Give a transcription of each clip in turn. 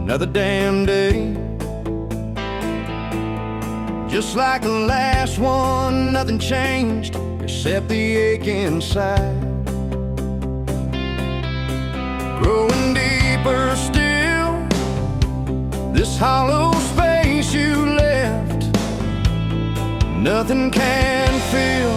another damn day. Just like the last one, nothing changed except the ache inside. Growing deeper still, this hollow space you left, nothing can fill.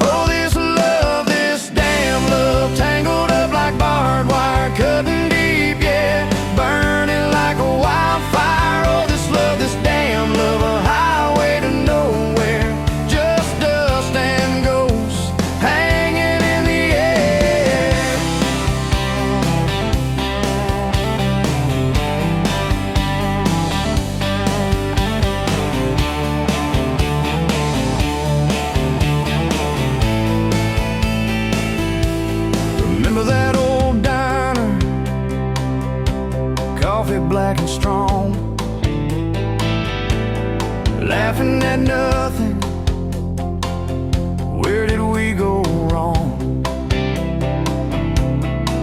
Oh, this love, this damn love, tangled up like barbed wire, cutting deep, yeah, burning like a wildfire. Oh, this love, this damn love, a highway to nowhere, just dust and ghosts hanging in the air. Remember that old diner, coffee black and strong, laughing at nothing. Where did we go wrong?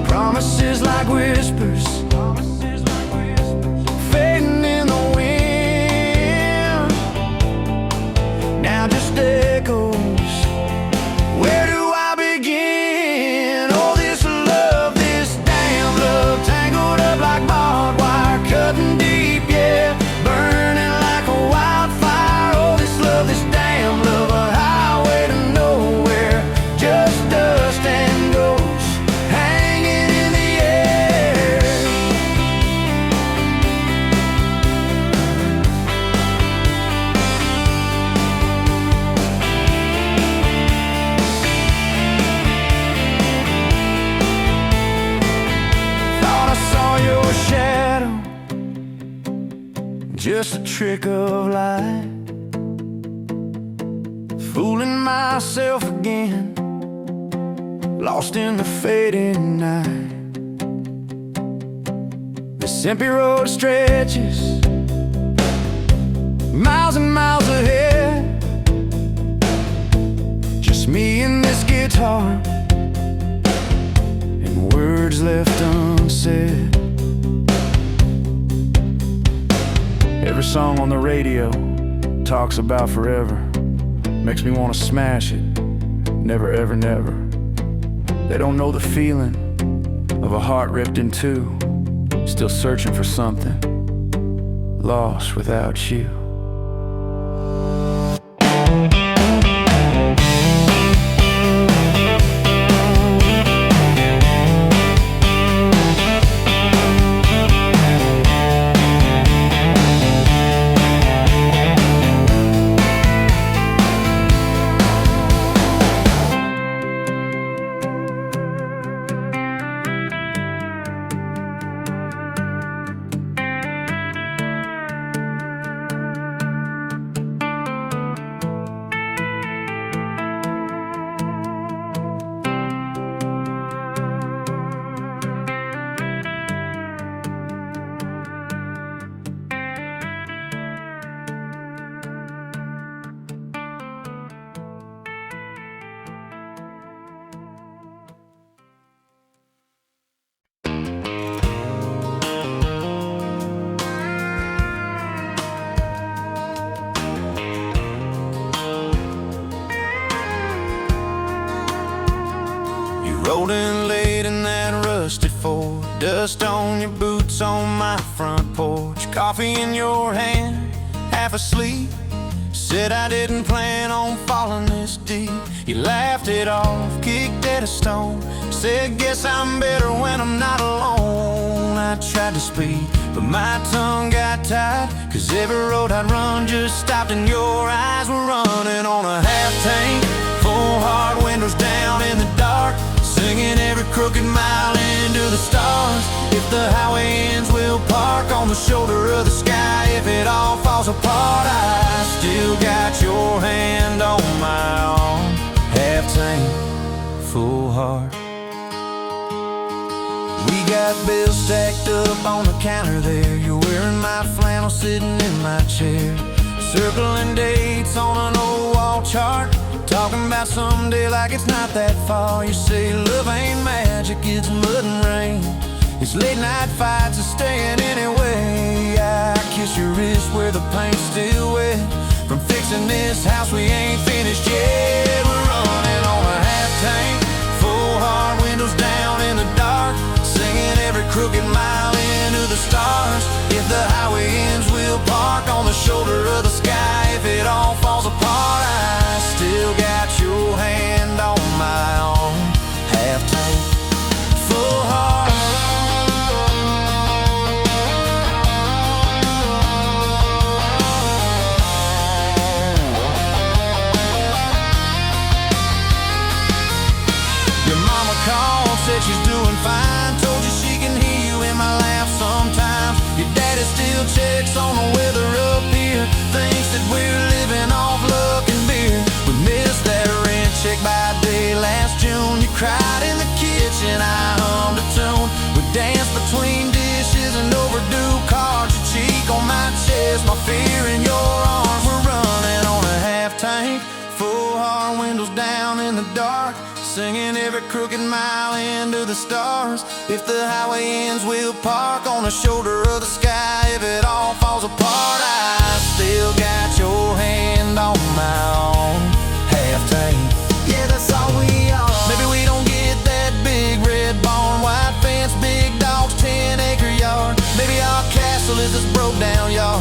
Promises like whispers, fading in the wind, now just echoes. Where do I begin? Oh, this love, this damn love, tangled up like barbed wire, cutting deep, yeah, burning like a wildfire. Oh, this love, this damn love, a highway to nowhere, just dust and ghosts hanging in the air. Thought I saw your shadow, just a trick of light, fooling myself again, lost in the fading night. This empty road stretches miles and miles ahead, just me and this guitar, and words left unsaid. Every song on the radio talks about forever, makes me want to smash it, never ever never. They don't know the feeling of a heart ripped in two, still searching for something, lost without you. Rolling late in that rusted Ford, dust on your boots on my front porch, coffee in your hand, half asleep. Said I didn't plan on falling this deep. You laughed it off, kicked at a stone, said guess I'm better when I'm not alone. I tried to speak, but my tongue got tied, 'cause every road I'd run just stopped and your eyes were running on a half tank, full hard, windows down in the dark, singing every crooked mile into the stars. If the highway ends, we'll park on the shoulder of the sky. If it all falls apart, I still got your hand on my arm. Half tank, full heart. We got bills stacked up on the counter there. You're wearing my flannel, sitting in my chair, circling dates on an old wall chart, talking about someday like it's not that far. You say love ain't magic, it's mud and rain, It's late night fights and staying anyway. I kiss your wrist where the paint's still wet from fixing this house we ain't finished yet. We're running on a half tank, full hard, windows down in the dark, singing every crooked mile into the stars. If the highway ends, we'll park on the shoulder of the sky. If it all falls apart, I still got your hand on my arm. Half tank, full heart. Your mama called, said she's doing fine, told you she can hear you in my laugh sometimes. Your daddy still checks on the weather up here, thinks that we're living off luck and beer. We missed that rent check by day last June. You cried in the kitchen, I hummed a tune. We danced between dishes and overdue cards. Your cheek on my chest, my fear in your arms. We're running on a half tank, full hard, windows down in the dark, singing every crooked mile into the stars. If the highway ends, we'll park on the shoulder of the sky. If it all falls apart, I still got your hand on my arm. Half tank, yeah, that's all we are. Maybe we don't get that big red barn, white fence, big dogs, 10-acre yard. Maybe our castle is this broke down yard,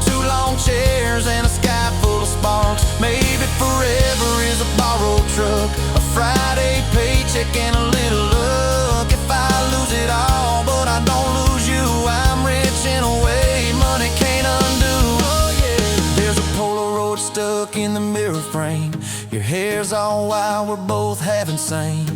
2 long chairs and a sky full of sparks. Maybe forever is a borrowed truck, a Friday paycheck and a little luck. If I lose it all, but I don't lose you, I'm rich in a way money can't undo. Oh yeah, there's a Polaroid stuck in the mirror frame. Your hair's all wild, we're both half insane.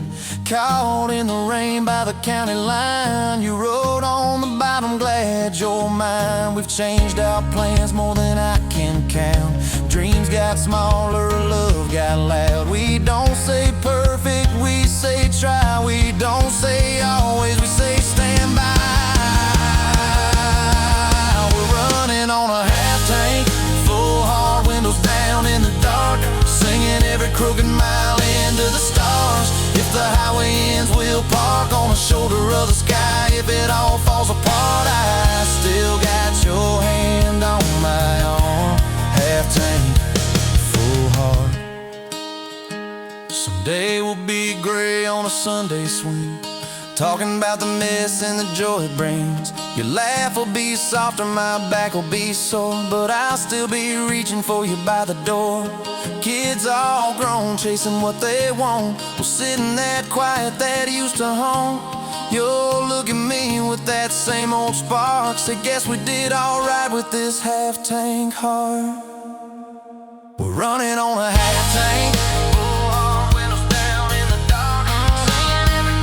Caught in the rain by the county line. You wrote on the bottom, glad you're mine. We've changed our plans more than I can count. Dreams got smaller, love got loud. We don't say perfect, we say try. We don't say always, we say stand by. We're running on a half tank, full hard, windows down in the dark, singing every crooked mile into the stars. If the highway ends, we'll park on the shoulder of the sky. If it all falls apart, I still got your hand on my arm. Half tank, full heart. Someday we'll be gray on a Sunday swing, talking about the mess and the joy it brings. Your laugh will be softer, my back will be sore, but I'll still be reaching for you by the door. Kids all grown, chasing what they want, we'll sit in that quiet that used to haunt. You'll look at me with that same old spark, say guess we did alright with this half tank heart. We're running on a half tank, full hard, windows down in the dark, singing every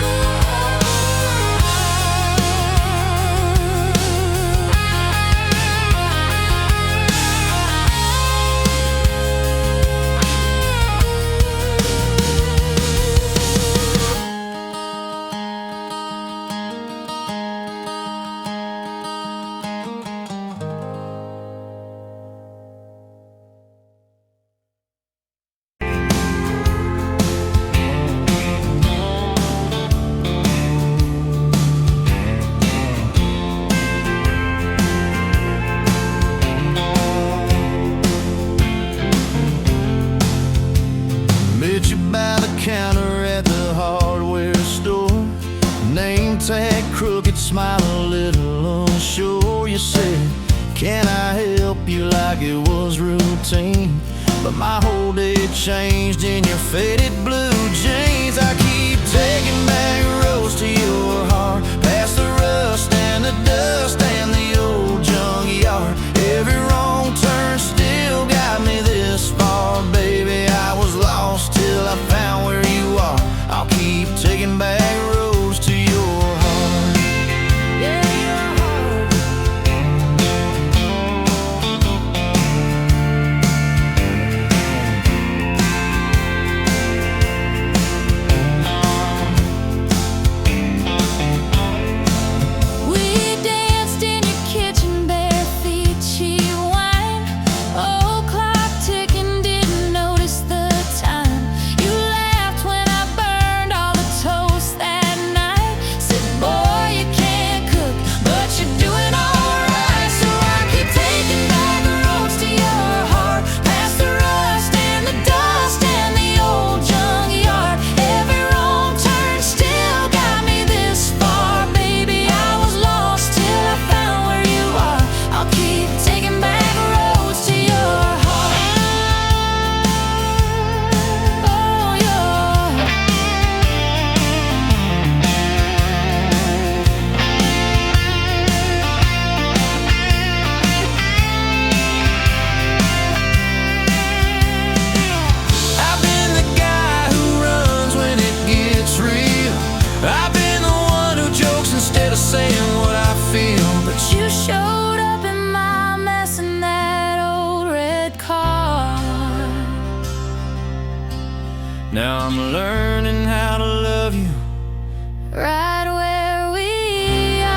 counter at the hardware store, name tag crooked, smile a little unsure. You said, can I help you, like it was routine, but my whole day changed in your faded blue jeans. I keep taking back roads to your heart, past the rust and the dust and the old junkyard. Every wrong turn still got me this far, baby. I was lost till I found where you are. I'll keep taking back roads to your heart. Yeah, your heart. I'm learning how to love you right where we are.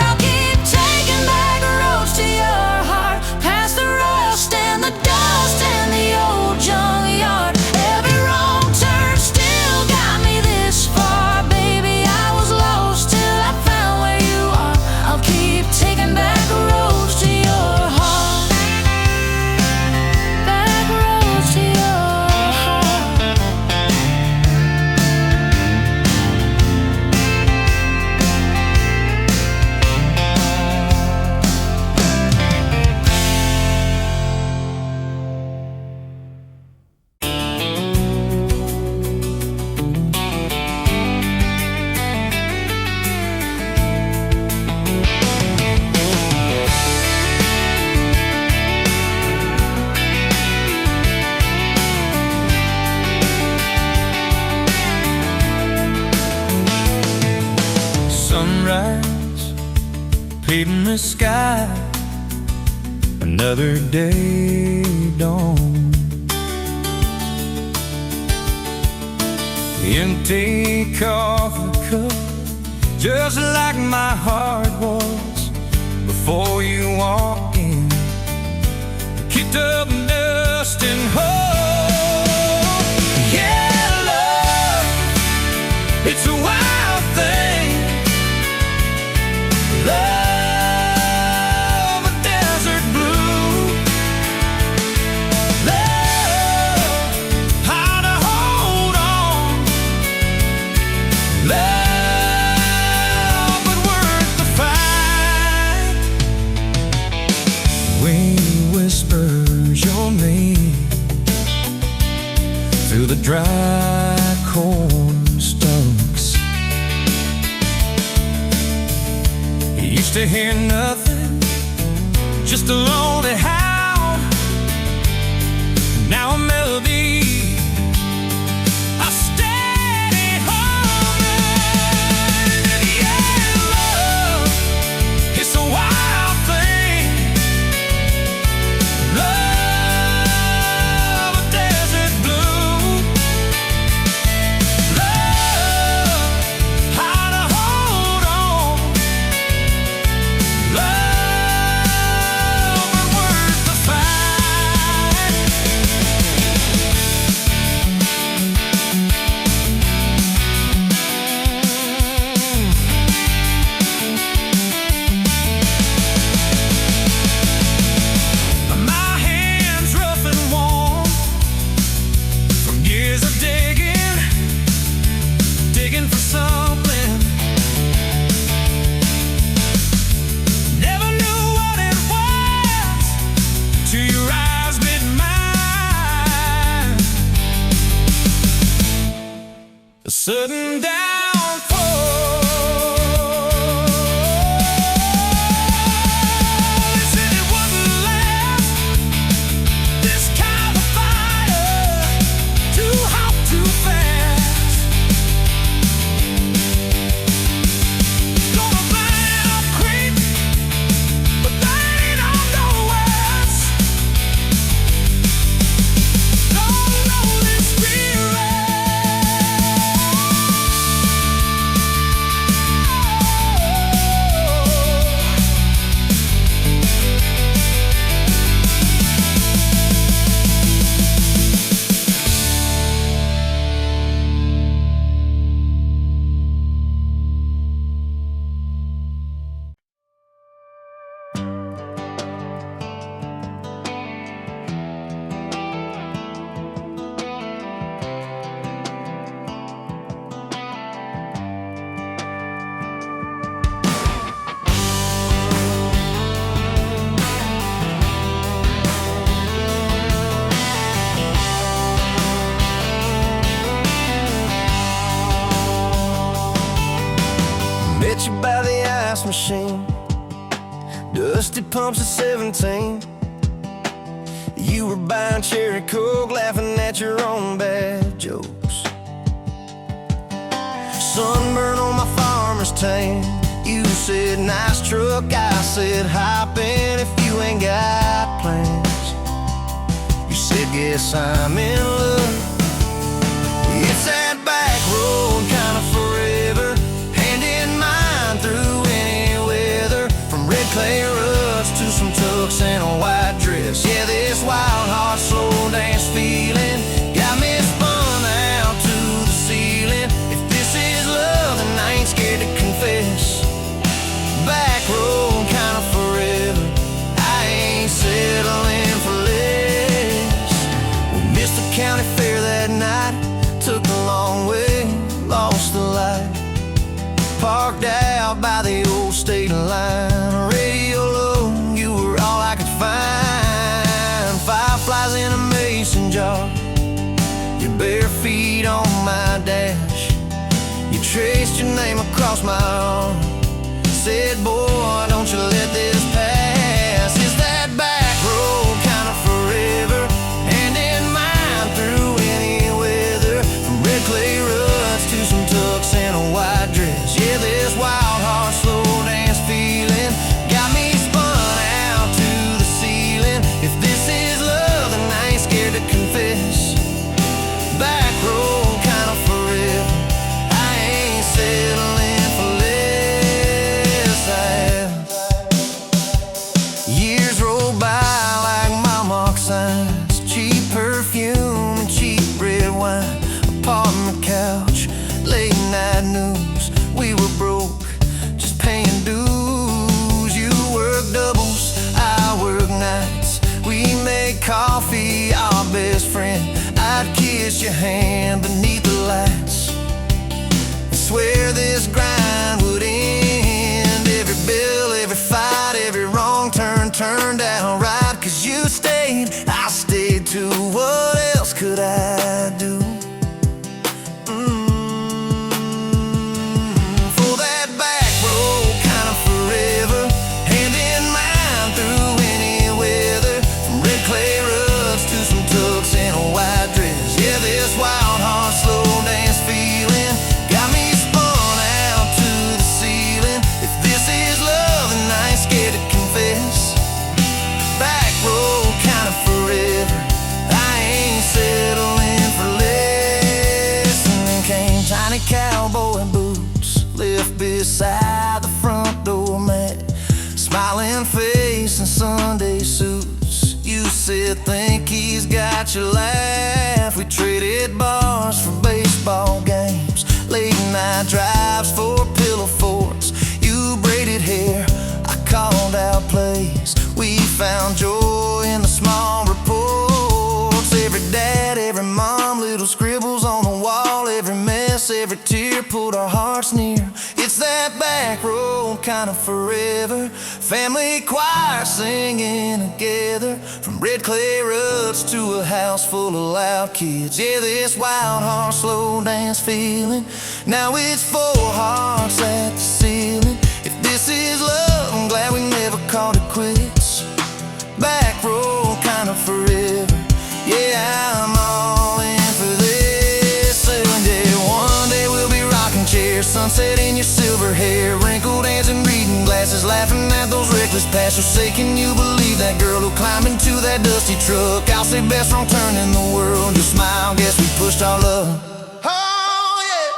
I'll keep taking back roads to your heart, past the rust and the dust and the old junkyard. Every wrong turn still got me this far. Baby, I was lost till I found where you are. I'll keep taking back roads to your heart, back roads to your heart. Sunrise, paving the sky, another day dawn. Empty coffee cup, just like my heart was before you walked in. Kicked up dust and hope. Yeah, love, it's a wild thing. Love, a desert blue. Love, how to hold on. Love, but worth the fight. Wind whispers your name through the dry corn stalks. Used to hear nothing, just a lonely howl. Now a melody, a steady humming. Yeah, love, it's a wild thing. Love, a desert blue. Love, how to hold on. Love, but worth the fight. My hands rough and warm from years of digging for something. Never knew what it was till your eyes met mine. A sudden downfall. They said it wouldn't last. This kind of fire, too hot, too fast. Gonna burn up quick, but that ain't on no words. Don't know this Met you by the ice machine, dusty pumps at 17. You were buying cherry coke, laughing at your own bad jokes. Sunburn on my farmer's tan. You said nice truck, I said hop in if you ain't got plans. You said guess I'm in love. It's that back road kind of forever, hand in mine through any weather. From red clay ruts to some tucks and a white dress. Yeah, this wild heart slow dance feeling got me spun out to the ceiling. If this is love, then I ain't scared to confess. Back road kind of forever, I ain't settling for less. We missed the county fair that night, took the long way, lost the light. Parked out by the old state line, radio low, you were all I could find. Fireflies in a mason jar, your bare feet on my dash. You traced your name across my arm, said, boy, don't you let this pass. It's that back road kind of forever, hand in mine through any weather. From red clay ruts to some tucks and a white dress. Yeah, this wild heart slow dance feeling got me spun out to the ceiling. If this is love, then I ain't scared to confess. Back road kind of forever, I ain't settling for less. Years roll by like mile mark signs, cheap perfume and cheap red wine. Apart on the couch, late night news, we were broke, just paying dues. You work doubles, I work nights. We made coffee our best friend. I'd kiss your hand beneath the lights and swear this grind would end. Every bill, every fight, every wrong turn turned out right. Cause you stayed, I stayed too. What else could I do? For that back road kind of forever, hand in mine through any weather. From red clay ruts to some tucks and a white dress. Yeah, this wild heart slow dance feeling got me spun out to the ceiling. If this is love, then I ain't scared to confess. Back road kind of forever, I ain't settling for less. And then came tiny cowboy boots, left beside the front door mat. Smiling face and Sunday suits. You said, think he's got your laugh. We traded bars for baseball games, late night drives for pillow forts. You braided hair, I called out plays. We found joy in the small reports. Every dad, every mom, little scribbles on the wall. Every mess, every tear pulled our hearts near. It's that back road kind of forever, family choir singing together. From red clay ruts to a house full of loud kids. Yeah, this wild heart slow dance feeling, now it's four hearts at the ceiling. If this is love, I'm glad we never called it quits. Back road kind of forever, yeah, I'm all in for this. And yeah, one day we'll be rocking chairs, sunset in your silver hair, wrinkled hands and reading glasses, laughing at those reckless past. So say, can you believe that girl who climbed into that dusty truck? I'll say best wrong turn in the world. You smile, guess we pushed our luck. Oh yeah,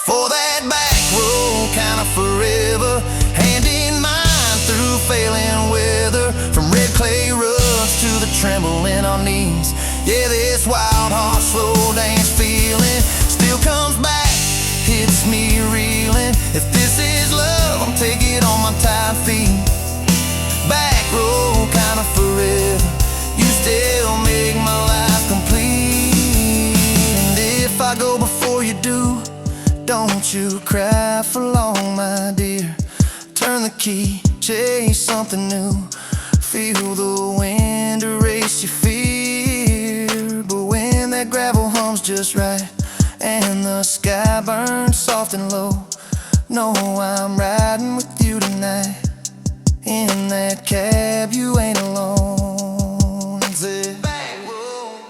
for that back road kind of forever, hand in mine through failing weather. From red clay ruts to the tremble in our knees. Yeah, this wild heart slow dance feeling still comes back, hits me reeling. If this is love, I'll take it on my tired feet. Back road kind of forever, you still make my life complete. And if I go before you do, don't you cry for long, my dear. Turn the key, chase something new. Feel the wind erase your fear. But when that gravel hums just right and the sky burns soft and low, know I'm riding with you tonight. In that cab, you ain't alone. Say, back road.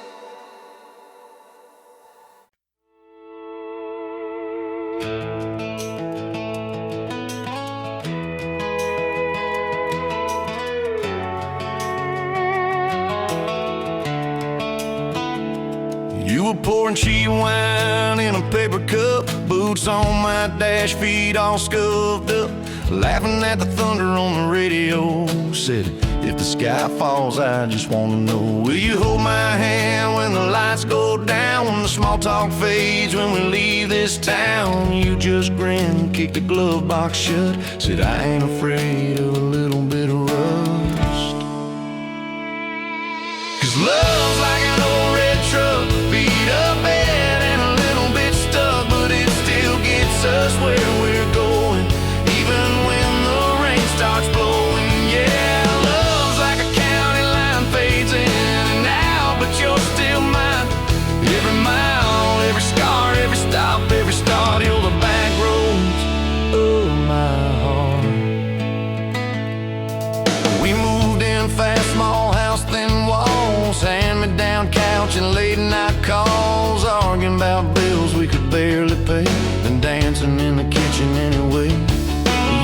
were pouring cheap wine in a paper cup, boots on my dash, feet all scuffed up, laughing at the thunder on the radio. Said, if the sky falls, I just wanna know, will you hold my hand when the lights go down, when the small talk fades, when we leave this town? You just grinned, kicked the glove box shut, said, I ain't afraid of a little bit of rust. 'Cause love's like an old red truck, beat up bad and a little bit stuck, but it still gets us where we're going, even when the rain starts blowing. Yeah, love's like a county line, fades in and out, but you're still mine. Every mile, every scar, every stop, every start, you're the back roads of my heart. We moved in fast, small house, thin walls, hand-me-down couch and late-night calls, arguing about bills we could barely pay, and dancing in the kitchen anyway.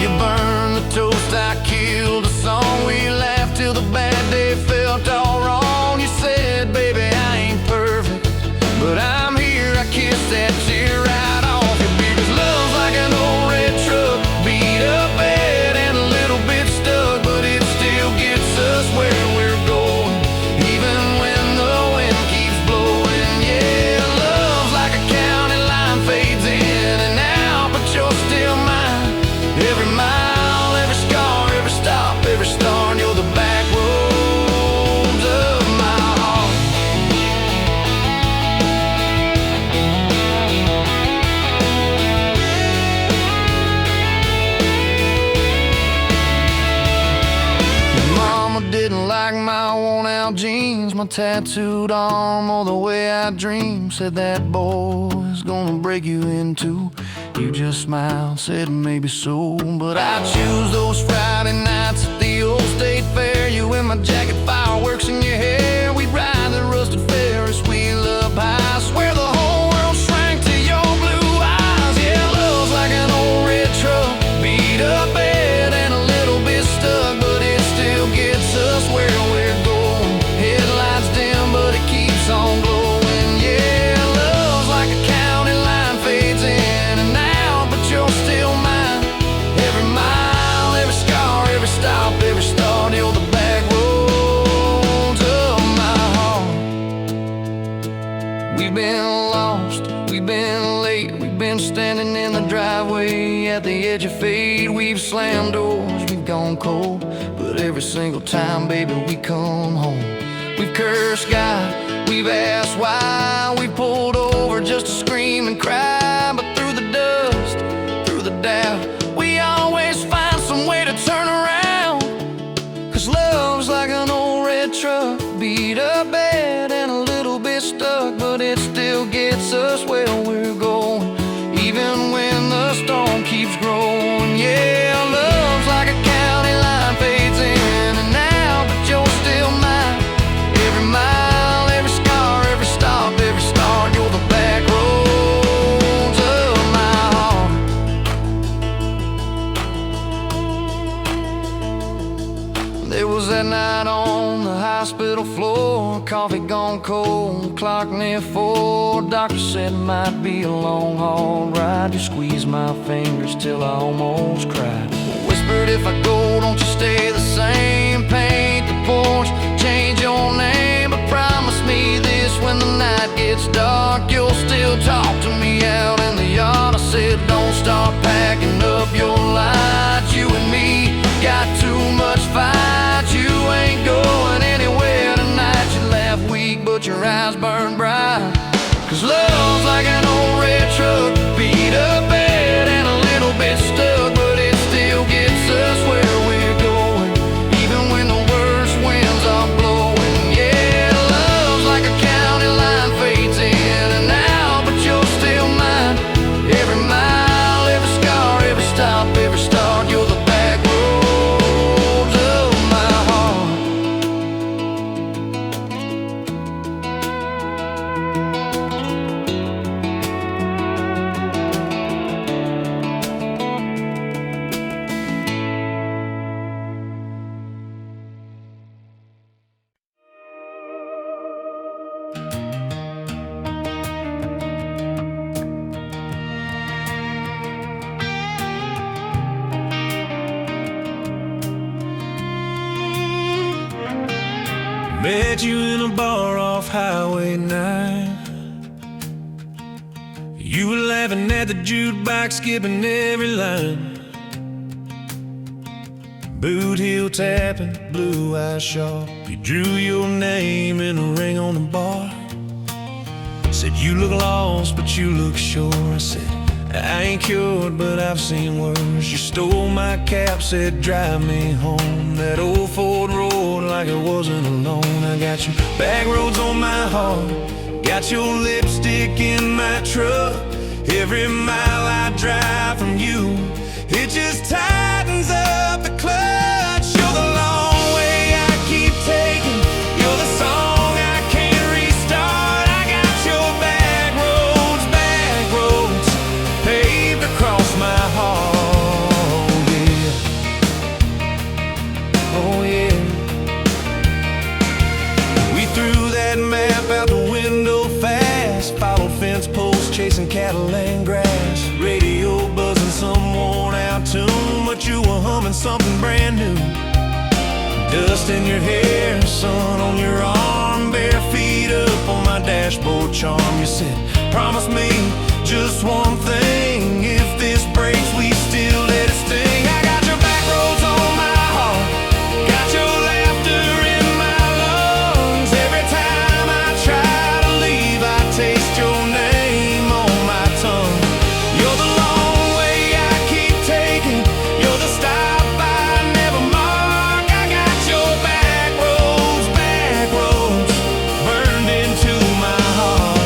You burned the toast, I killed the song, we laughed till the bad day felt all wrong. You said, baby, I ain't perfect, but I'm here, I kissed that tear right off your beard. 'Cause love's like an old red truck, beat up bad and a little bit stuck, but it still gets us where we're going, even when the wind keeps blowing. Yeah, love's like a county line, fades in and out, but you're still mine. Every mile, every scar, every stop, every start, you're the back roads of my heart. Your mama didn't like my worn-out jeans, my tattooed arm, or the way I dream. Said that boy's gonna break you in two. You just smiled, said maybe so, but I choose those Friday nights at the old state fair. You in my jacket, fireworks in your hair. We'd ride the rusted Ferris wheel up high. I swear the whole world shrank to your blue eyes. Yeah, love's like an old red truck, beat up bad and a little bit stuck, but it still gets us where we're going. Headlights dim, but it keeps on glowing. Yeah, love's like a county line, fades in and out, but you're still mine. Every mile, every scar, every stop, every start, you're the back roads of my heart. We've been lost, we've been late, we've been standing in the driveway at the edge of fate. We've slammed doors, we've gone cold, but every single time, baby, we come home. We've cursed God, we've asked why, we pulled over just to scream and cry, but through the dust, through the doubt, we always find some way to turn around. 'Cause love's like an old red truck, beat up bad and a little bit stuck, but it still gets us where we're going, even when the storm keeps growing. Yeah, love's like a county line, fades in and out, but you're still mine. Every mile, every scar, every stop, every start, you're the back roads of my heart. There was that night on the hospital floor, coffee gone cold, clock near 4. Doctor said it might be a long haul ride. You squeezed my fingers till I almost cried. Whispered, if I go, don't you stay the same. Paint the porch, change your name, but promise me this, when the night gets dark, you'll still talk to me out in the yard. I said, don't start packing up your lights. You and me got too much fight. You ain't going anywhere tonight. You laugh weak, but your eyes burn bright. 'Cause love's like an old red truck, beat up bad and a little bit stuck, but it still gets us where we're going, even when the worst winds are blowing. Yeah, love's like a county line, fades in and out, but you're still mine. Every mile, every scar, every stop, every start, you're the back roads of my heart. Met you in a bar off Highway 9. You were laughing at the jukebox, skipping every line. Boot heel tapping, blue eyes sharp. You drew your name in a ring on the bar. Said you look lost, but you look sure. I said I ain't cured, but I've seen worse. You stole my cap, said drive me home. That old Ford road like it wasn't alone. I got your back roads on my heart, got your lipstick in my truck. Every mile I drive from you, it just tightens up the clutch. You're the long way I keep taking, you're the song I can't restart. I got your back roads paved across my heart, yeah. Oh yeah. We threw that map out the window fast, followed fence posts, chasing cattle and grass. Radio buzzing some worn out tune, but you were humming something brand new. Dust in your hair, sun on your arm, bare feet up on my dashboard charm. You said, promise me just one thing, if this breaks we still let it sting. I got your back roads on my heart, got your laughter in my lungs. Every time I try to leave, I taste your name on my tongue. You're the long way I keep taking, you're the stop I never mark. I got your back roads burned into my heart.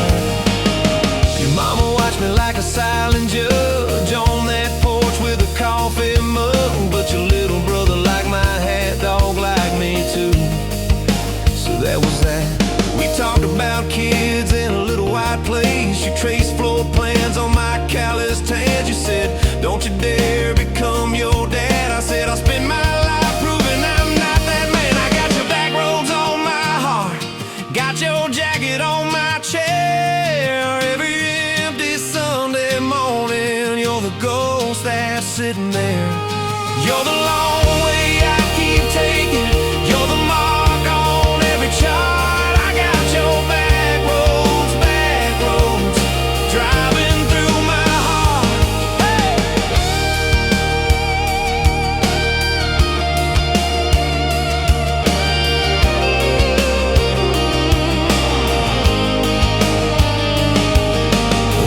Your mama watched me like a silent judge on that porch with a coffee mug, but your little brother liked my hat, dog like me too. So that was that. We talked about kids in a little white place. You traced floor plans on my calloused hands. You said, don't you dare become your dad. I said, I'll spend my life proving I'm not that man. I got your back roads on my heart, got your jacket on my chair. Every empty Sunday morning, you're the ghost that's sitting there. You're the long way I keep taking, you're the mark on every chart. I got your back roads driving through my heart. Hey!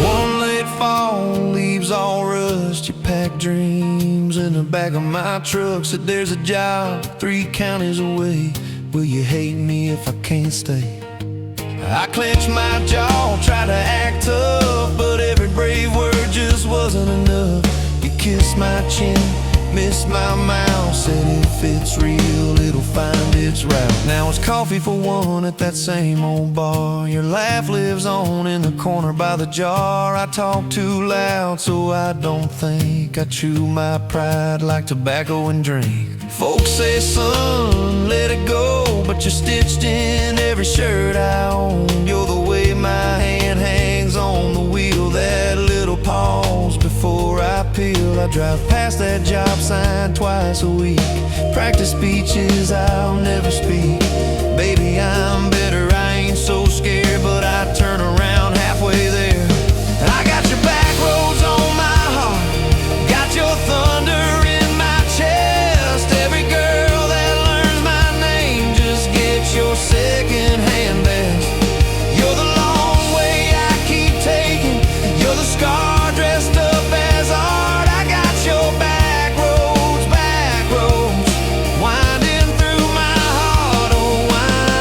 One late fall, leaves all rust. You pack dreams in the back of my truck. Said there's a job 3 counties away. Will you hate me if I can't stay? I clenched my jaw, tried to act tough, but every brave word just wasn't enough. You kissed my chin, missed my mouth, said if it's real, it'll find its route. Now it's coffee for one at that same old bar. Your laugh lives on in the corner by the jar. I talk too loud, so I don't think. I chew my pride like tobacco and drink. Folks say, son, let it go, but you're stitched in every shirt I own. You're the way my hand hangs on the wheel, that little pause before I peel. I drive past that job sign twice a week, practice speeches I'll never speak. Baby, I'm better, I ain't so scared, but I turn around halfway there. I got your back roads on my heart, got your thunder in my chest. Every girl that learns my name just gets your second-hand best. You're the long way I keep taking, you're the scar dressed up as art. I got your back roads winding through my heart, oh winding.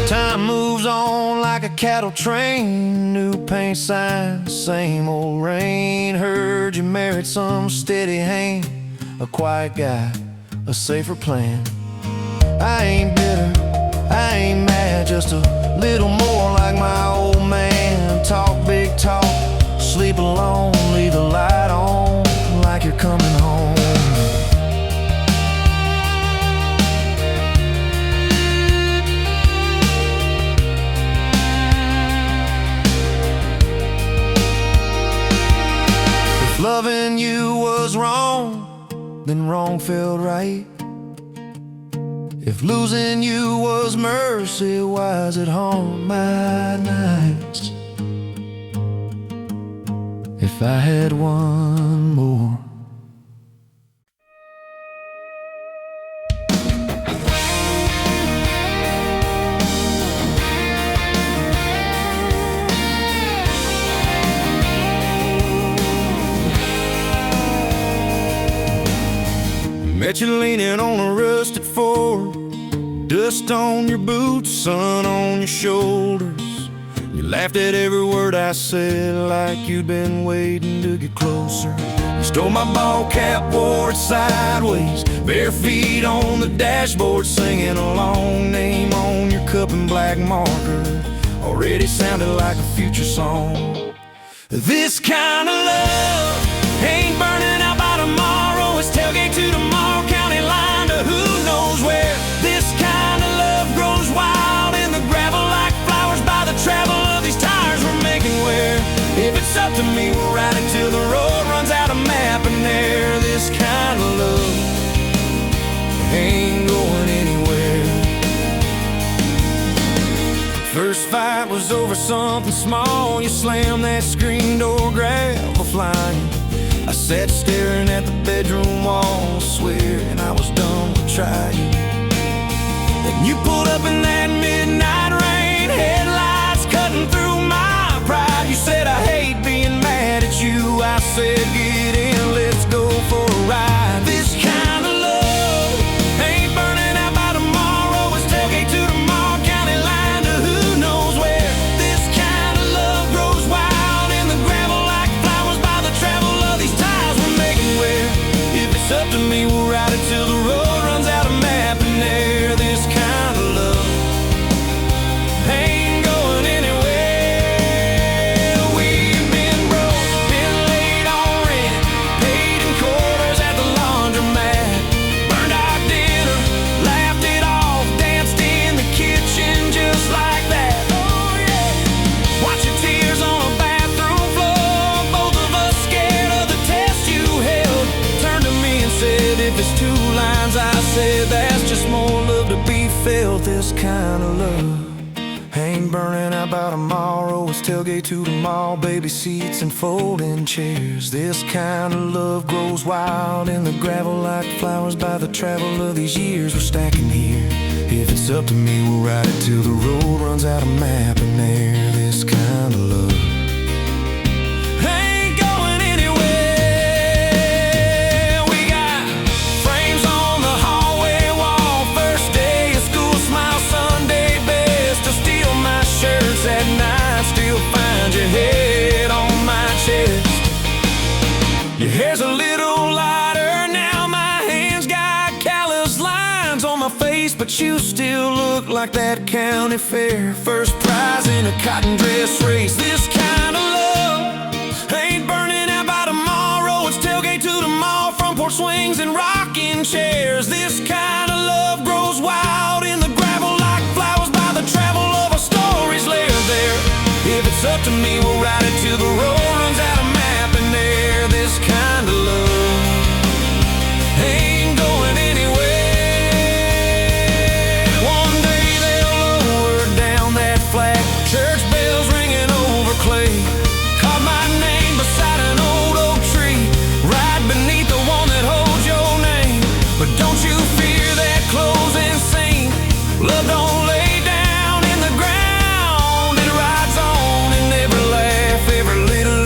Time moves on like a cattle train, new paint signs, same old rain. Heard you married some steady hand, a quiet guy, a safer plan. I ain't bitter, I ain't mad, just a little more like my old man. Talk big talk, sleep alone, leave the light on like you're coming home. wrong felt right. If losing you was mercy, why does it haunt my nights? If I had one more. Met you leaning on a rusted Ford, dust on your boots, sun on your shoulders. You laughed at every word I said like you'd been waiting to get closer. You stole my ball cap, wore it sideways, bare feet on the dashboard, singing a long name on your cup in black marker. Already sounded like a future song. This kind of love ain't burning out by tomorrow. It's tailgate to tomorrow, county line to who knows where. This kind of love grows wild in the gravel like flowers by the travel of these tires we're making wear. If it's up to me, we'll ride it till the road runs out of map and air. This kind of love ain't going anywhere. First fight was over something small. You slammed that screen door, gravel flying. I sat staring at the bedroom wall, swearing I was done with trying. Then you pulled up in that midnight rain, headlights cutting through my pride. You said, I hate being mad at you. I said, get in, let's go for a ride. This kind of love ain't burning out by tomorrow. It's tailgate to tomorrow, county line to who knows where. This kind of love grows wild in the gravel like flowers by the travel of these ties we're making where. If it's up to me, we'll ride it till the road runs out of map and air. This kind of love ain't going anywhere. We've been broke, been late on rent, paid in quarters at the laundromat, burned our dinner, laughed it off, danced in the kitchen just like that. Oh yeah. Watch your tears on a bathroom floor, both of us scared of the test you held. Turned to me and said, if it's two lines I said, that's just more love to be felt. This kind of love ain't burning out by tomorrow. It's tailgate to the mall, baby seats and folding chairs. This kind of love grows wild in the gravel like flowers by the travel of these years we're stacking here. If it's up to me, we'll ride it till the road runs out of map and air. This kind of love ain't going anywhere. We got frames on the hallway wall, first day of school, smile Sunday best. Still steal my shirts at night, still find your head on my chest. Your hair's a little lighter now, my hands got callous lines on my face, but you still look like that county fair first prize in a cotton dress race. This kind of love ain't burning out by tomorrow. It's tailgate to the mall, front porch swings and rocking chairs. This kind of love grows wild in the gravel like flowers by the travel of our stories layered there. If it's up to me, we'll ride it till the road runs out of map and air. This kind of love ain't going anywhere. One day they'll lower down that flag, church bells ringing over clay. Carve my name beside an old oak tree, right beneath the one that holds your name. But don't you fear that closing scene. Love don't lay down in the ground, it rides on in every laugh, every little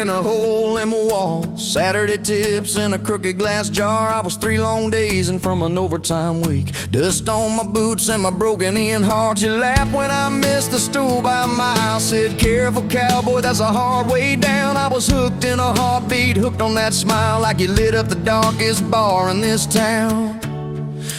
and a hole in my wall. Saturday tips in a crooked glass jar. I was 3 long days and from an overtime week. Dust on my boots and my broken in heart. You laughed when I missed the stool by a mile. Said, careful cowboy, that's a hard way down. I was hooked in a heartbeat, hooked on that smile, like you lit up the darkest bar in this town.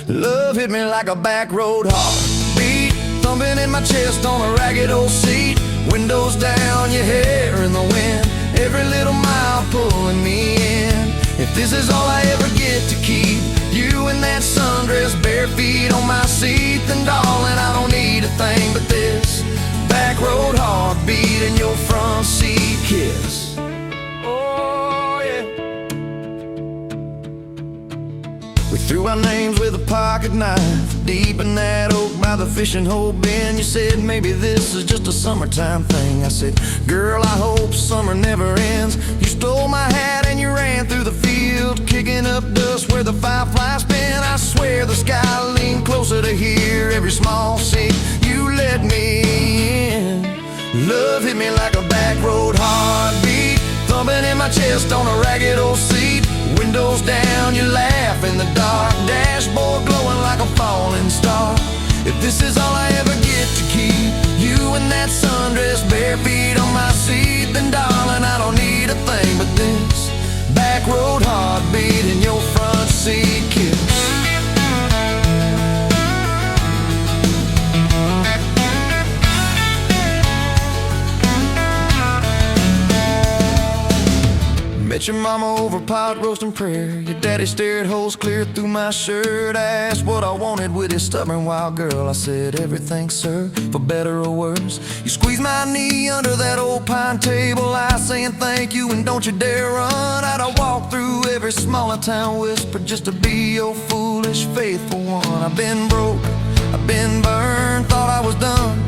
Love hit me like a back road heartbeat, thumping in my chest on a ragged old seat. Windows down, your hair in the wind, every little mile pulling me in. If this is all I ever get to keep, you in that sundress, bare feet on my seat, then darling, I don't need a thing but this back road heartbeat and your front seat kiss. Oh yeah. We threw our names with a pocket knife deep in that oak by the fishing hole bin. You said maybe this is just a summertime thing. I said, girl, I hope summer never ends. You stole my hat and you ran through the field, kicking up dust where the fireflies been. I swear the sky leaned closer to hear every small seat you let me in. Love hit me like a back road heartbeat, thumping in my chest on a ragged old seat. Windows down, you laugh in the dark, dashboard glowing like a falling star. If this is all I ever get to keep, you in that sundress, bare feet on my seat, then darling, I don't need a thing but this back road heartbeat and your front seat kiss. Met your mama over pot roast and prayer. Your daddy stared holes clear through my shirt. I asked what I wanted with his stubborn wild girl. I said everything, sir, for better or worse. You squeezed my knee under that old pine table, I saying thank you and don't you dare run. I'd walk through every smaller town whisper just to be your foolish faithful one. I've been broke, I've been burned, thought I was done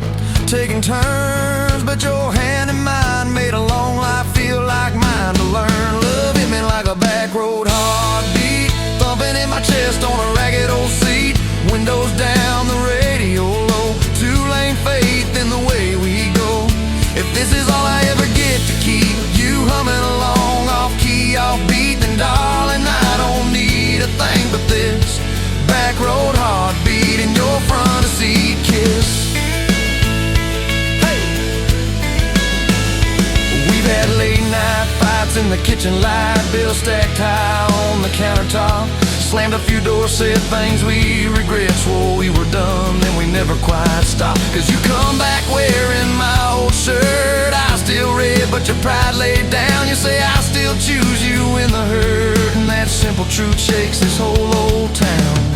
taking turns, but your hand in mine made a long life feel like mine to learn. Love hit me like a back road heartbeat, thumping in my chest on a ragged old seat. Windows down, the radio low, 2-lane faith in the way we go. If this is all I ever get to keep, you humming along off key, off beat, then darling, I don't need a thing but this back road heartbeat and your front seat kiss. Had late night fights in the kitchen light, bill stacked high on the countertop. Slammed a few doors, said things we regret, swore we were done, then we never quite stopped. Cause you come back wearing my old shirt, I still red but your pride laid down. You say I still choose you in the hurt, and that simple truth shakes this whole old town.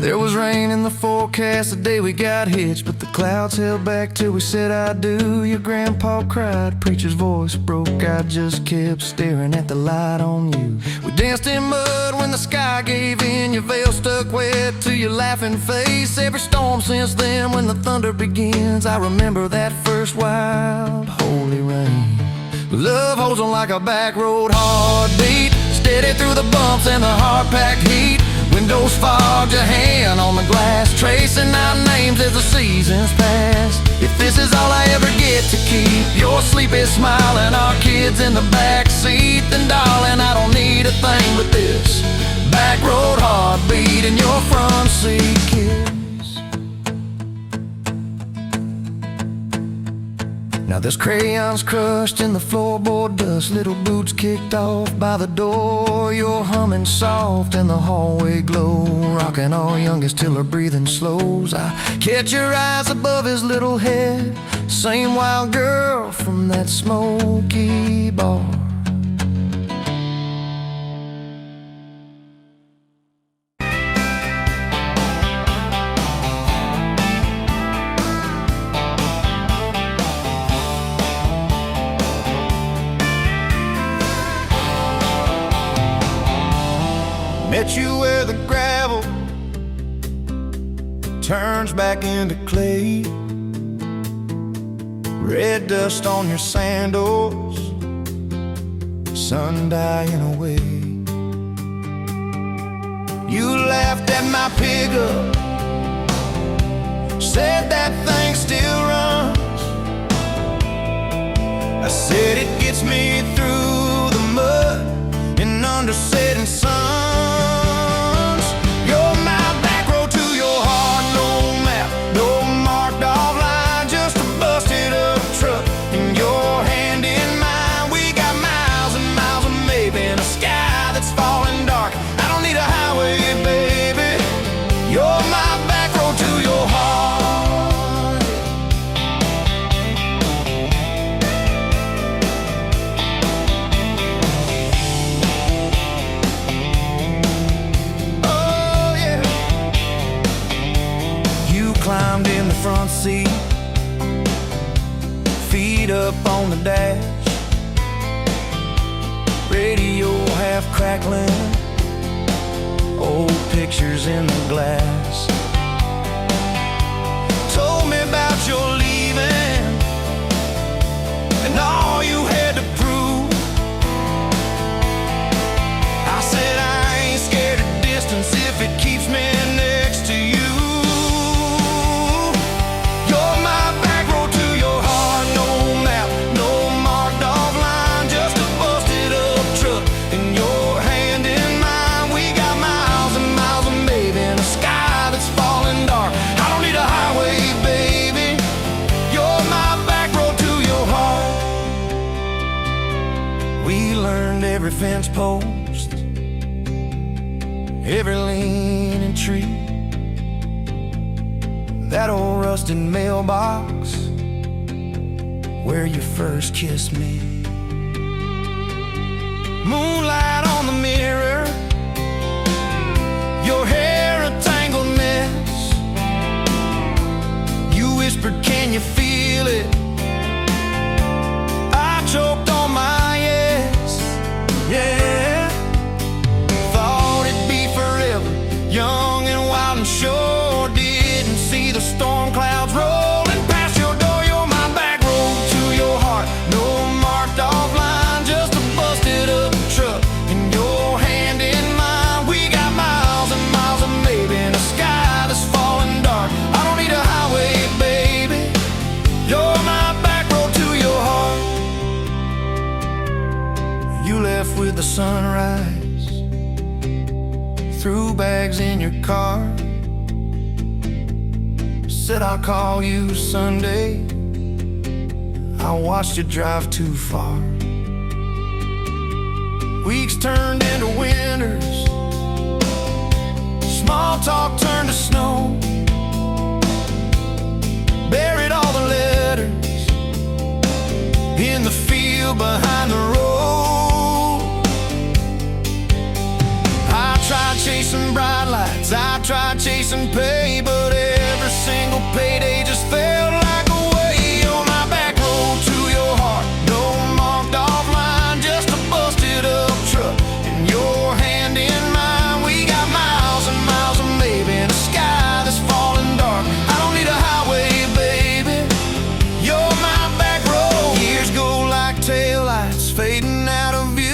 There was rain in the forecast the day we got hitched, but the clouds held back till we said I do. Your grandpa cried, preacher's voice broke, I just kept staring at the light on you. We danced in mud when the sky gave in, your veil stuck wet to your laughing face. Every storm since then when the thunder begins, I remember that first wild holy rain. Love holds on like a back road heartbeat, steady through the bumps and the hard-packed heat. Windows fogged, your hand on the glass, tracing out names as the seasons pass. If this is all I ever get to keep, your sleepy smile and our kids in the back seat, then darling, I don't need a thing but this back road heartbeat and your front seat kiss. Now there's crayons crushed in the floorboard dust, little boots kicked off by the door. You're humming soft in the hallway glow, rocking our youngest till her breathing slows. I catch your eyes above his little head, same wild girl from that smoky bar. Met you where the gravel turns back into clay, red dust on your sandals, sun dying away. You laughed at my pickup, said that thing still runs. I said it gets me through the mud and under setting suns. You're my back road to your heart. No map, no marked off line, just a busted up truck and your hand in mine. We got miles and miles of maybe in a sky that's falling dark. I don't need a highway, baby. You're my back road to your heart. Climbed in the front seat, feet up on the dash, radio half crackling, old pictures in the glass. Told me about your leaving and all you had to prove. I said I ain't scared of distance if it keeps me next to you. Every fence post, every leaning tree, that old rusted mailbox where you first kissed me. Moonlight on the mirror, your hair a tangled mess. You whispered, can you feel it? I choked on my yeah, thought it'd be forever, young and wild and sure. Didn't see the storm clouds rolling past your door. You're my back road to your heart. No marked off line, just a busted up truck and your hand in mine. We got miles and miles of maybe in a sky that's falling dark. I don't need a highway, baby. You're my back road to your heart. You left with the sunrise, threw bags in your car, said I'll call you Sunday. I watched you drive too far. Weeks turned into winters, small talk turned to snow. Buried all the letters in the field behind the road. I tried chasing bright lights, I tried chasing pay, but every single payday just felt like a way. You're my back road to your heart. No marked off line, just a busted up truck and your hand in mine. We got miles and miles of maybe in a sky that's falling dark. I don't need a highway, baby. You're my back road. Years go like taillights fading out of view.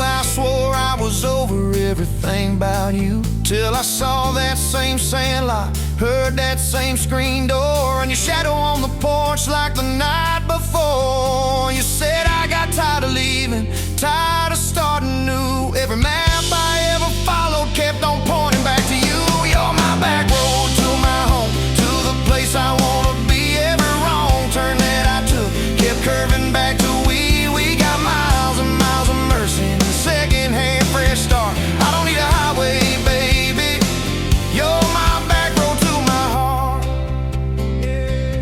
I swore I was over everything about you, till I saw that same sandlot, heard that same screen door, and your shadow on the porch like the night before. You said I got tired of leaving, tired of starting new. Every map I ever followed kept on pointing back to you. You're my back road to my home, to the place I wanna be. Every wrong turn that I took kept curving back to we got miles and miles of mercy and second-hand fresh start. I don't need a highway, baby. You're my back road to my heart. Yeah.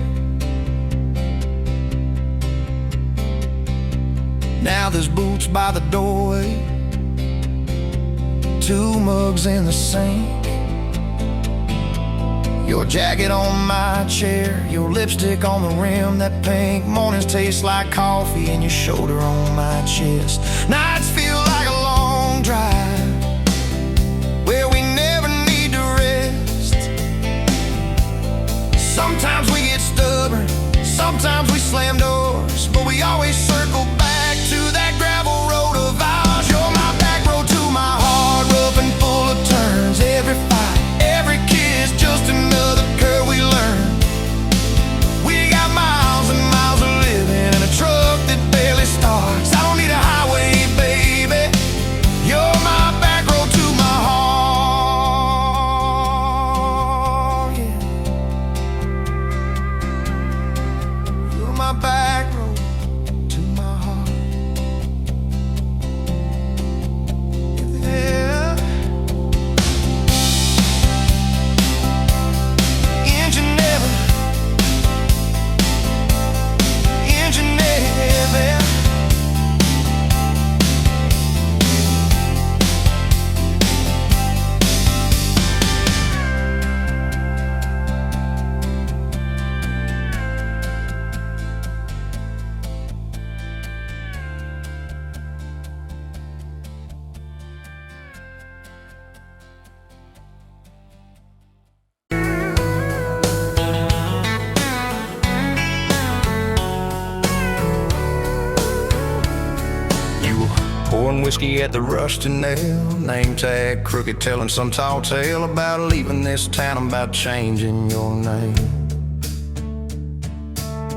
Now there's boots by the doorway, 2 mugs in the sink, your jacket on my chair, your lipstick on the rim, that pink. Mornings taste like coffee and your shoulder on my chest. Nights feel like a long drive where we never need to rest. Sometimes we get stubborn, sometimes we slam doors, but we always circle back to that gravel road of ours. You're my back road to my heart, rough and full of turns. Every fight, every kiss, just another curve we learn. We got miles and miles of living in a truck that pouring whiskey at the Rusty Nail. Name tag crooked, telling some tall tale about leaving this town, about changing your name.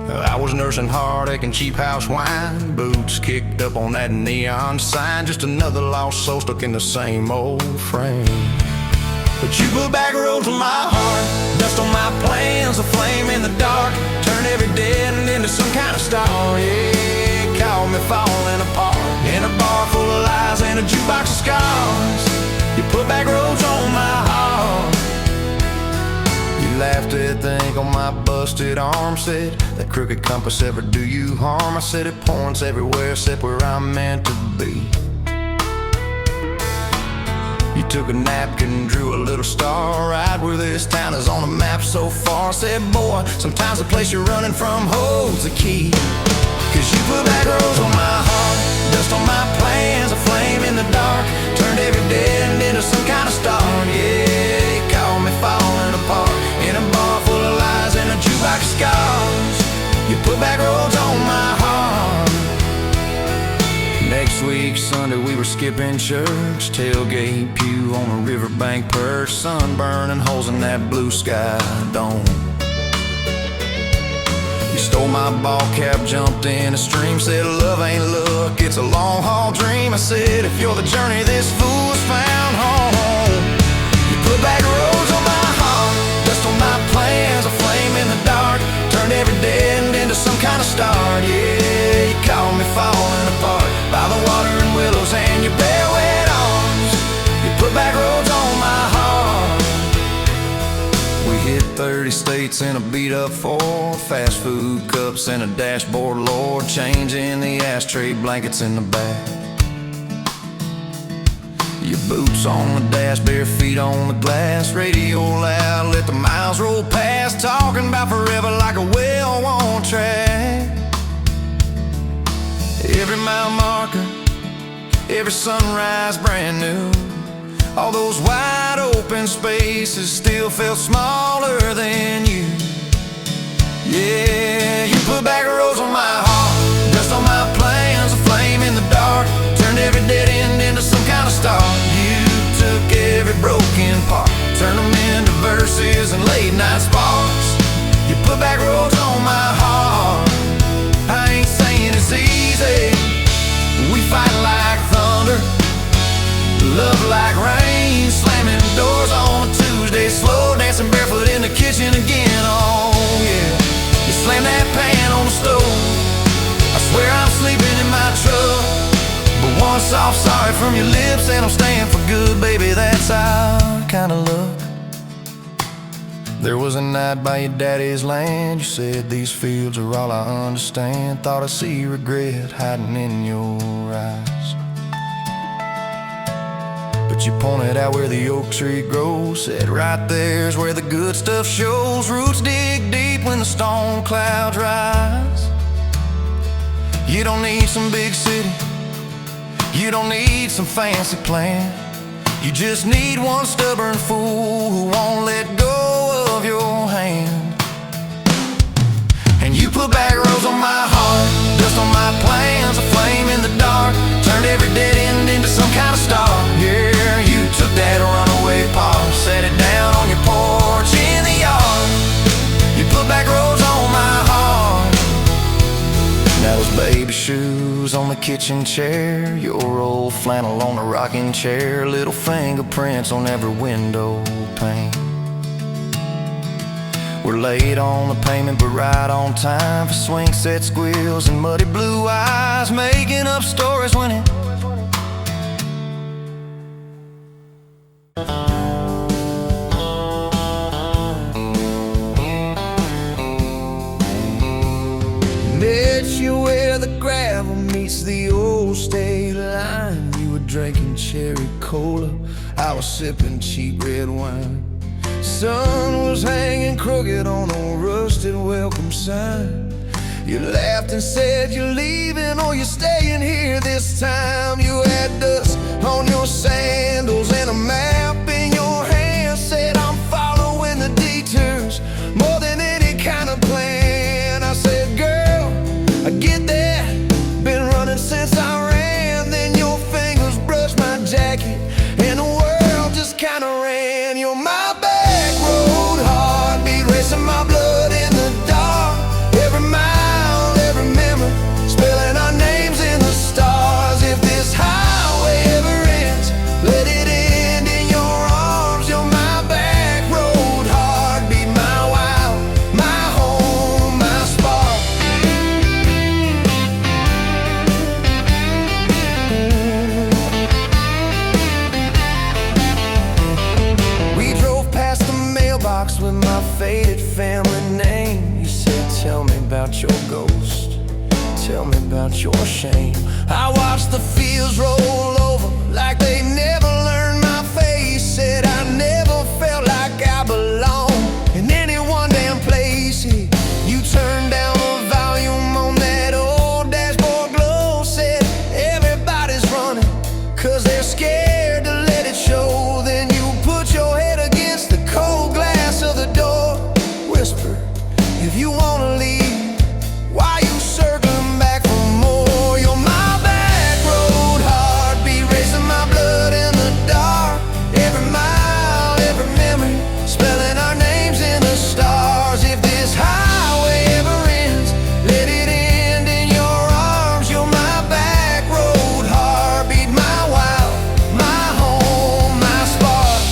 I was nursing heartache and cheap house wine, boots kicked up on that neon sign, just another lost soul stuck in the same old frame. But you put back roads on my heart, dust on my plans, a flame in the dark, turn every dead end into some kind of star. Yeah, call me falling apart in a bar full of lies and a jukebox of scars. You put back roads on my heart. You laughed at the ink on my busted arm, said that crooked compass ever do you harm. I said it points everywhere except where I'm meant to be. You took a napkin, drew a little star right where this town is on the map so far. Said, boy, sometimes the place you're running from holds the key. Cause you put back roads on my heart, dust on my plans, a flame in the dark, turned every dead end into some kind of star. Yeah, you called me falling apart in a bar full of lies and a jukebox of scars. You put back roads on my heart. Next week, Sunday, we were skipping church, tailgate pew on a riverbank perch, sun burning holes in that blue sky dome. You stole my ball cap, jumped in a stream, said love ain't luck, it's a long haul dream. I said if you're the journey, this fool's found home. You put back roads on my heart, dust on my plans, a flame in the dark, turned every dead end into some kind of star. Yeah, you called me falling apart by the water and willows and your bare wet arms. You put back roads on my heart. We hit 30 states in a beat-up Ford, fast food cups and a dashboard, Lord, changing the ashtray blankets in the back. Your boots on the dash, bare feet on the glass, radio loud, let the miles roll past, talking about forever like a well-worn track. Every mile marker, every sunrise brand new, all those wide open spaces still felt smaller than you. Yeah, you put back roads on my heart, dust on my plans, a flame in the dark, turned every dead end into some kind of star. You took every broken part, turned them into verses and late night sparks. You put back roads on my heart. I ain't saying it's easy, we fight like thunder, love like rain, slamming doors on a Tuesday, slow dancing barefoot in the kitchen again. Oh yeah, you slam that pan on the stove, I swear I'm sleeping in my truck, but one soft sorry from your lips and I'm staying for good, baby, that's our kind of luck. There was a night by your daddy's land, you said these fields are all I understand, thought I see regret hiding in your eyes. But you pointed out where the oak tree grows, said right there's where the good stuff shows, roots dig deep when the storm clouds rise. You don't need some big city, you don't need some fancy plan, you just need one stubborn fool who won't let go of your hand. And you put back roads on my heart, dust on my plans, a flame in the dark, turned every dead end into some kind of star. Yeah, you took that runaway paw, set it down on your porch in the yard. You put back roads on my heart. Now those baby shoes on the kitchen chair, your old flannel on the rocking chair, little fingerprints on every window pane. We're late on the payment but right on time for swing set squeals and muddy blue eyes, making up stories when it met you where the gravel meets the old state line. You were drinking cherry cola, I was sipping cheap red wine. Sun was hanging crooked on a rusted welcome sign. You laughed and said you're leaving or you're staying here this time. You had dust on your sandals and a map in your hand, said I'm following the detours more than any kind of plan. I said, girl, I get that, been running since I ran. Then your finger without your shame. I watched the fields roll over like they never learned my face. Said I never felt like I belonged in any one damn place. You turned down the volume on that old dashboard glow. Said everybody's running 'cause they're scared to let it show. Then you put your head against the cold glass of the door. Whisper, if you wanna leave, why you circling back for more? You're my back road heartbeat, racing my blood in the dark. Every mile, every memory, spelling our names in the stars. If this highway ever ends, let it end in your arms. You're my back road heartbeat, my wild, my home, my spark.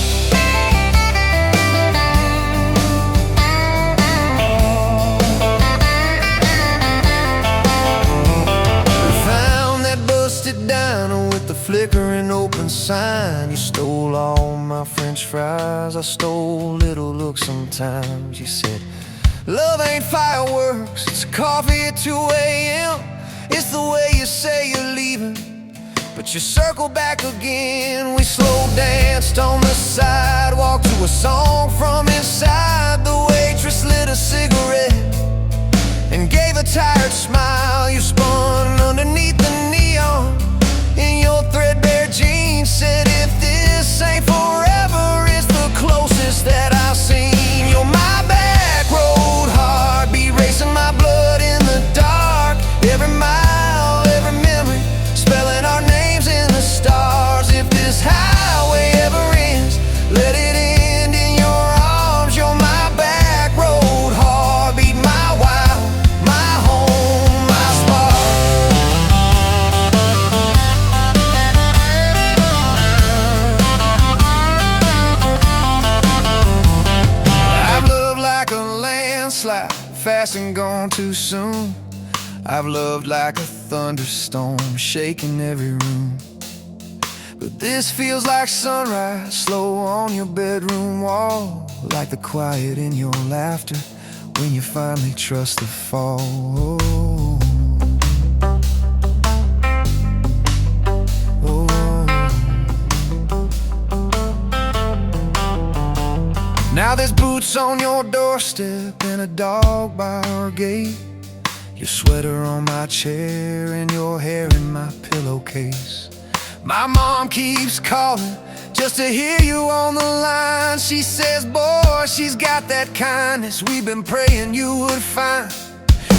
Found that busted diner with the flickering open sign. You stole all my French fries, I stole little looks sometimes. You said, love ain't fireworks, it's coffee at 2 a.m. It's the way you say you're leaving, but you circle back again. We slow danced on the sidewalk to a song from inside. The waitress lit a cigarette and gave a tired smile. You spun underneath the neon in your threadbare jeans. Said if this ain't forever, it's the closest that I've seen. You're my back road heartbeat, racing my blood in the dark. Every mile, every memory, spelling our names in the stars. If this highway ever ends, let it end in your arms. You're my back road heartbeat, my wild, my home, my spark. I've loved like a landslide, fast and gone too soon. I've loved like a thunderstorm, shaking every room. But this feels like sunrise, slow on your bedroom wall. Like the quiet in your laughter when you finally trust the fall. Now there's boots on your doorstep and a dog by our gate. Your sweater on my chair and your hair in my pillowcase. My mom keeps calling just to hear you on the line. She says, boy, she's got that kindness we've been praying you would find.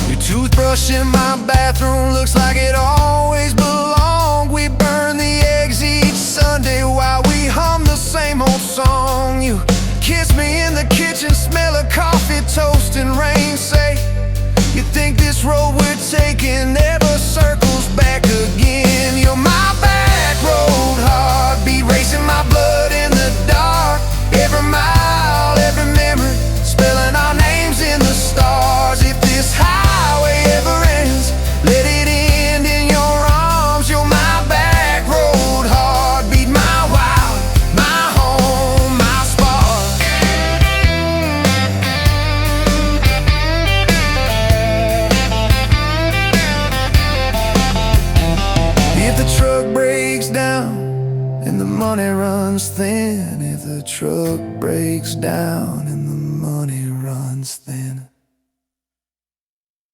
Your toothbrush in my bathroom looks like it always belonged. We burn the eggs each Sunday while we hum the same old song. You kiss me in the kitchen, smell of coffee, toast, and rain. Say, you think this road we're taking never circles back again. You're my back road heartbeat, racing my blood in the dark. Every mile, every memory, spelling our names in the stars. If this highway ever ends, let it end in your arms. You're my back road heartbeat, my wild, my home, my spark. If the truck breaks down and the money runs thin, if the truck breaks down and the money runs thin.